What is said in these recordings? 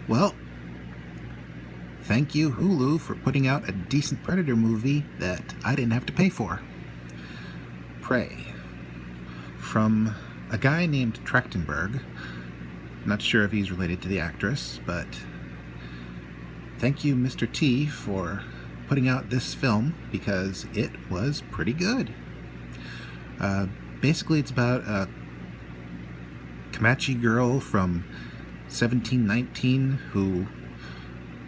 Well, thank you, Hulu, for putting out a decent Predator movie that I didn't have to pay for. Prey. From a guy named Trachtenberg. Not sure if he's related to the actress, but thank you, Mr. T, for putting out this film because it was pretty good. Basically, it's about a Comanche girl from 1719 who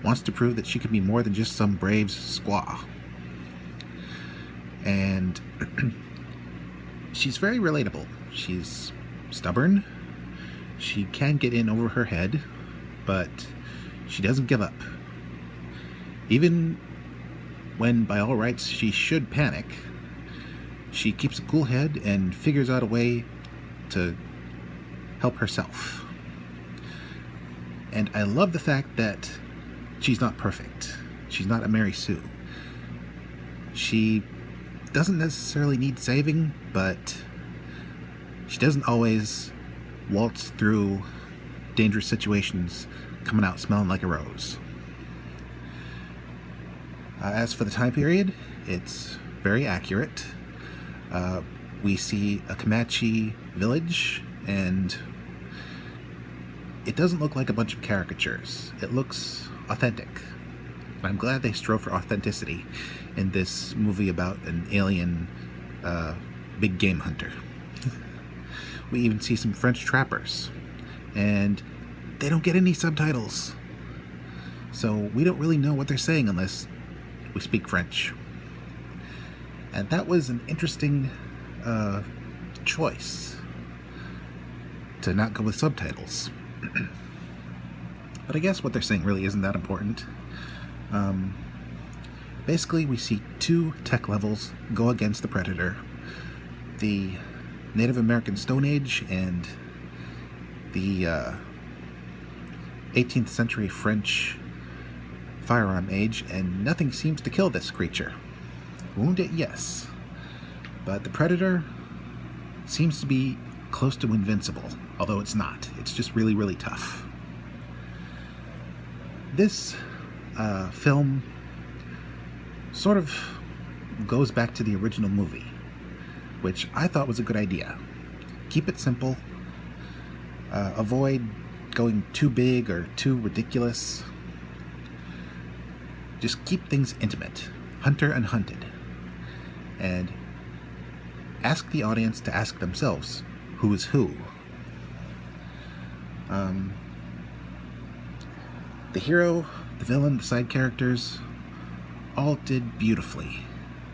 wants to prove that she can be more than just some brave squaw. And she's very relatable. She's stubborn. She can get in over her head, but she doesn't give up. Even when, by all rights, she should panic, she keeps a cool head and figures out a way to help herself. And I love the fact that she's not perfect. She's not a Mary Sue. She doesn't necessarily need saving, but she doesn't always waltz through dangerous situations coming out smelling like a rose. As for the time period, it's very accurate. We see a Comanche village, and it doesn't look like a bunch of caricatures. It looks authentic. I'm glad they strove for authenticity in this movie about an alien big game hunter. We even see some French trappers, and they don't get any subtitles. So we don't really know what they're saying unless we speak French. And that was an interesting choice to not go with subtitles. But I guess what they're saying really isn't that important. Basically, we see two tech levels go against the Predator. The Native American Stone Age and the 18th century French firearm age, and nothing seems to kill this creature. Wound it, yes. But the Predator seems to be close to invincible, although it's not. It's just really, really tough. This film sort of goes back to the original movie, which I thought was a good idea. Keep it simple. Avoid going too big or too ridiculous. Just keep things intimate. Hunter and hunted. And ask the audience to ask themselves, who is who? The hero, the villain, the side characters, all did beautifully.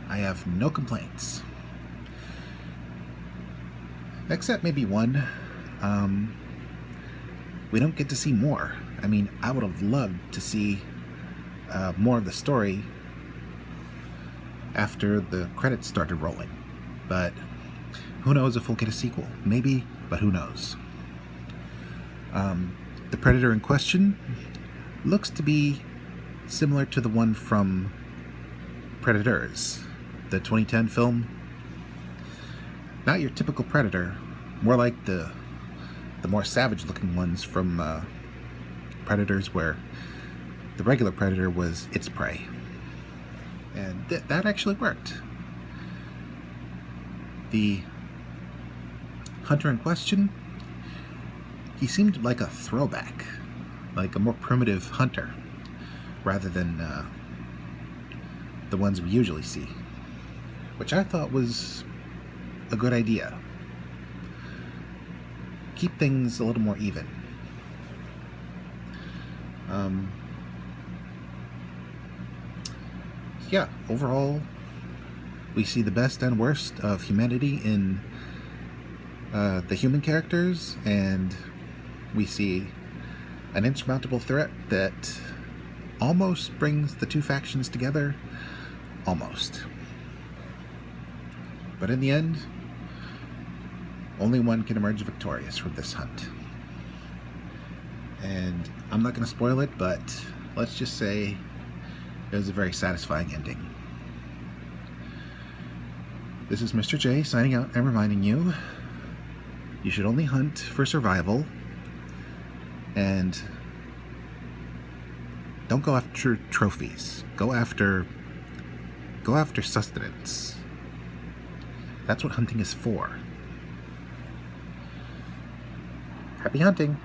I have no complaints. Except maybe one. We don't get to see more. I mean, I would have loved to see more of the story after the credits started rolling. But who knows if we'll get a sequel? Maybe, but who knows? The Predator in question looks to be similar to the one from Predators, the 2010 film. Not your typical Predator, more like the more savage looking ones from Predators, where the regular Predator was its prey. And that actually worked. The hunter in question, he seemed like a throwback, like a more primitive hunter, rather than the ones we usually see, which I thought was a good idea. Keep things a little more even. Yeah, overall, we see the best and worst of humanity in the human characters, and we see an insurmountable threat that almost brings the two factions together. Almost. But in the end, only one can emerge victorious from this hunt. And I'm not going to spoil it, but let's just say it was a very satisfying ending. This is Mr. J signing out and reminding you, you should only hunt for survival, and Don't go after trophies. Go after sustenance. That's what hunting is for. Happy hunting!